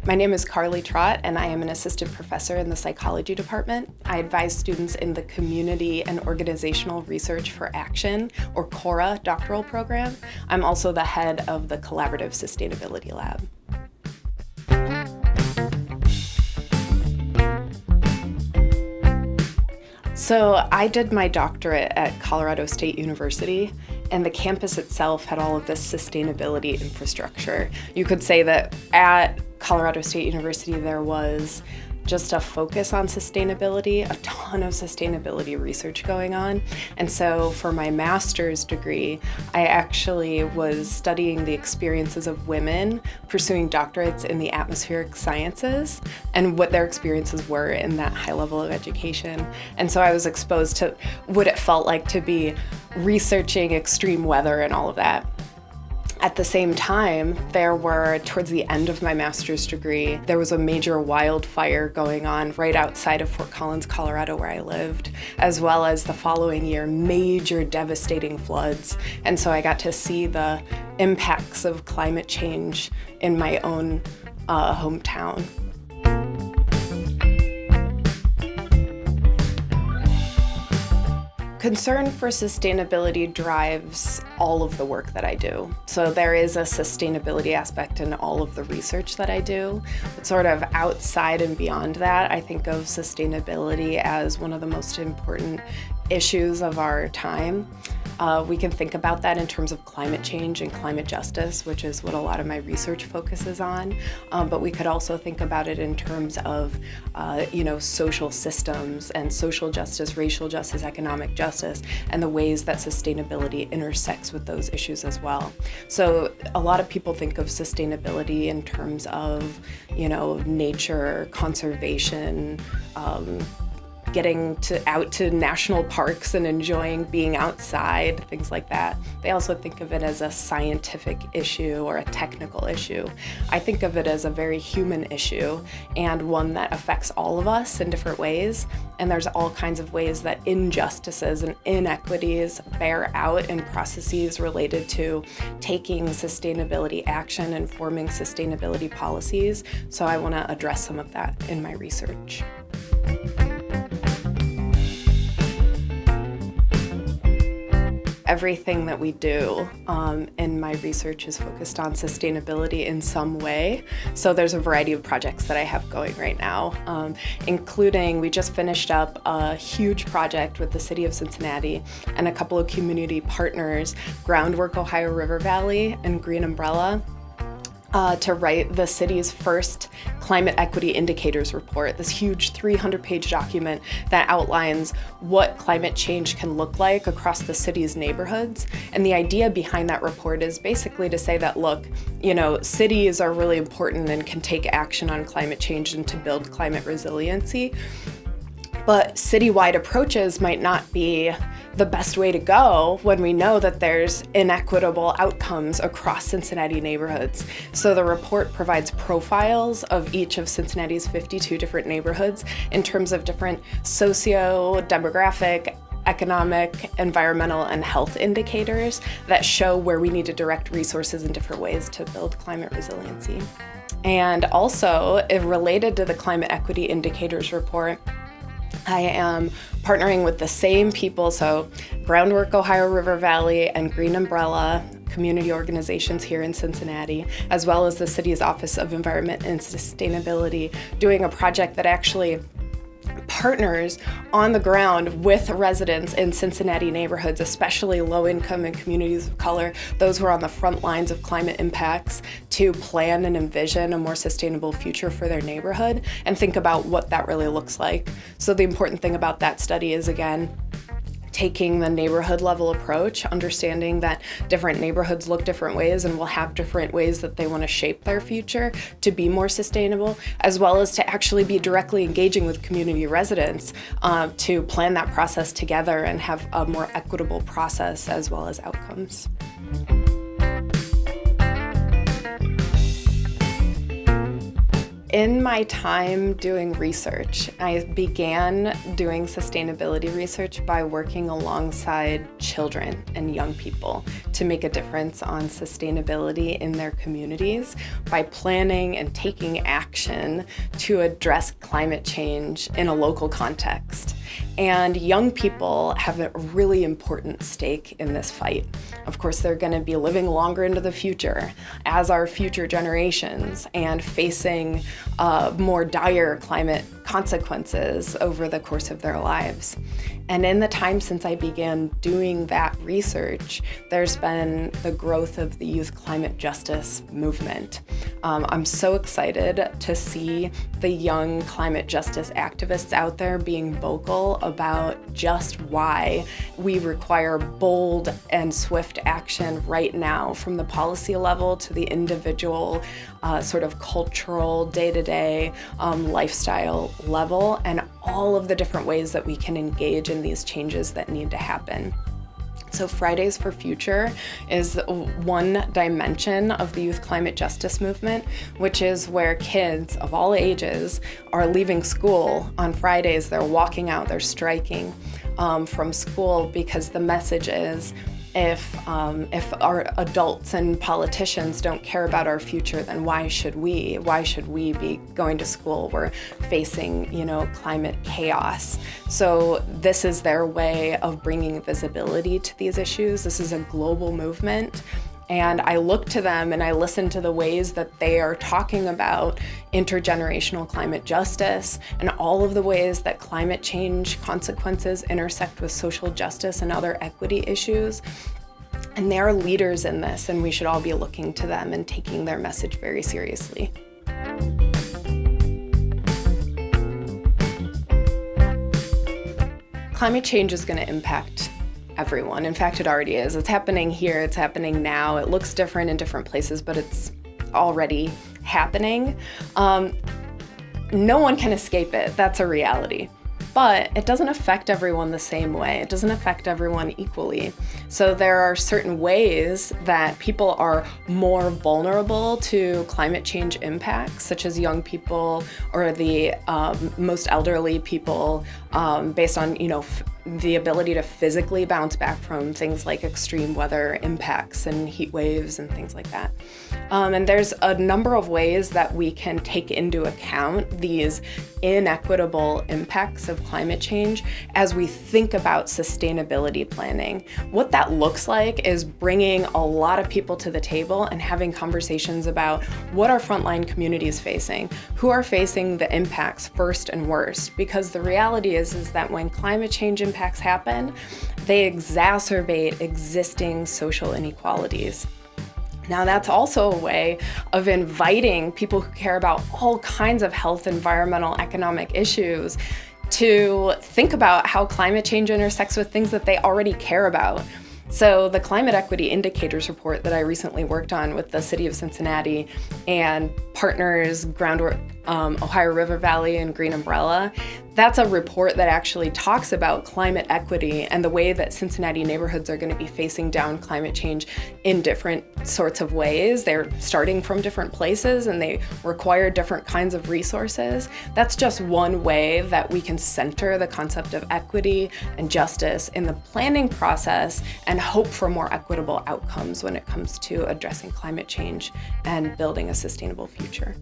My name is Carlie Trott, and I am an assistant professor in the psychology department. I advise students in the Community and Organizational Research for Action, or CORA, doctoral program. I'm also the head of the Collaborative Sustainability Lab. So I did my doctorate at Colorado State University, and the campus itself had all of this sustainability infrastructure. You could say that at Colorado State University there was just a focus on sustainability, a ton of sustainability research going on. And so for my master's degree, I actually was studying the experiences of women pursuing doctorates in the atmospheric sciences and what their experiences were in that high level of education. And so I was exposed to what it felt like to be researching extreme weather and all of that. At the same time, towards the end of my master's degree, there was a major wildfire going on right outside of Fort Collins, Colorado, where I lived, as well as the following year, major devastating floods. And so I got to see the impacts of climate change in my own hometown. Concern for sustainability drives all of the work that I do. So there is a sustainability aspect in all of the research that I do. But sort of outside and beyond that, I think of sustainability as one of the most important issues of our time. We can think about that in terms of climate change and climate justice, which is what a lot of my research focuses on. But we could also think about it in terms of, social systems and social justice, racial justice, economic justice, and the ways that sustainability intersects with those issues as well. So a lot of people think of sustainability in terms of, nature, conservation, getting out to national parks and enjoying being outside, things like that. They also think of it as a scientific issue or a technical issue. I think of it as a very human issue and one that affects all of us in different ways. And there's all kinds of ways that injustices and inequities bear out in processes related to taking sustainability action and forming sustainability policies. So I want to address some of that in my research. Everything that we do in my research is focused on sustainability in some way. So there's a variety of projects that I have going right now, including we just finished up a huge project with the city of Cincinnati and a couple of community partners, Groundwork Ohio River Valley and Green Umbrella, to write the city's first climate equity indicators report, this huge 300-page document that outlines what climate change can look like across the city's neighborhoods. And the idea behind that report is basically to say that, look, cities are really important and can take action on climate change and to build climate resiliency. But citywide approaches might not be the best way to go when we know that there's inequitable outcomes across Cincinnati neighborhoods. So the report provides profiles of each of Cincinnati's 52 different neighborhoods in terms of different socio-demographic, economic, environmental, and health indicators that show where we need to direct resources in different ways to build climate resiliency. And also, related to the Climate Equity Indicators report, I am partnering with the same people, so Groundwork Ohio River Valley and Green Umbrella, community organizations here in Cincinnati, as well as the city's Office of Environment and Sustainability, doing a project that actually partners on the ground with residents in Cincinnati neighborhoods, especially low-income and communities of color, those who are on the front lines of climate impacts, to plan and envision a more sustainable future for their neighborhood and think about what that really looks like. So the important thing about that study is, again, taking the neighborhood level approach, understanding that different neighborhoods look different ways and will have different ways that they want to shape their future to be more sustainable, as well as to actually be directly engaging with community residents to plan that process together and have a more equitable process as well as outcomes. In my time doing research, I began doing sustainability research by working alongside children and young people to make a difference on sustainability in their communities by planning and taking action to address climate change in a local context. And young people have a really important stake in this fight. Of course, they're going to be living longer into the future, as are future generations, and facing more dire climate consequences over the course of their lives. And in the time since I began doing that research, there's been the growth of the youth climate justice movement. I'm so excited to see the young climate justice activists out there being vocal about just why we require bold and swift action right now, from the policy level to the individual sort of cultural, day-to-day lifestyle level, and all of the different ways that we can engage in these changes that need to happen. So Fridays for Future is one dimension of the youth climate justice movement, which is where kids of all ages are leaving school on Fridays. They're walking out, they're striking from school, because the message is, if our adults and politicians don't care about our future, then why should we? Why should we be going to school? We're facing, climate chaos. So this is their way of bringing visibility to these issues. This is a global movement. And I look to them and I listen to the ways that they are talking about intergenerational climate justice and all of the ways that climate change consequences intersect with social justice and other equity issues. And they are leaders in this, and we should all be looking to them and taking their message very seriously. Climate change is going to impact everyone. In fact, it already is. It's happening here. It's happening now. It looks different in different places, but it's already happening. No one can escape it. That's a reality. But it doesn't affect everyone the same way. It doesn't affect everyone equally. So there are certain ways that people are more vulnerable to climate change impacts, such as young people or the most elderly people, based on, the ability to physically bounce back from things like extreme weather impacts and heat waves and things like that. And there's a number of ways that we can take into account these inequitable impacts of climate change as we think about sustainability planning. What that looks like is bringing a lot of people to the table and having conversations about what our frontline communities facing, who are facing the impacts first and worst, because the reality is that when climate change impacts happen, they exacerbate existing social inequalities. Now, that's also a way of inviting people who care about all kinds of health, environmental, economic issues to think about how climate change intersects with things that they already care about. So the Climate Equity Indicators report that I recently worked on with the city of Cincinnati and partners Groundwork, Ohio River Valley, and Green Umbrella, that's a report that actually talks about climate equity and the way that Cincinnati neighborhoods are going to be facing down climate change in different sorts of ways. They're starting from different places and they require different kinds of resources. That's just one way that we can center the concept of equity and justice in the planning process and hope for more equitable outcomes when it comes to addressing climate change and building a sustainable future.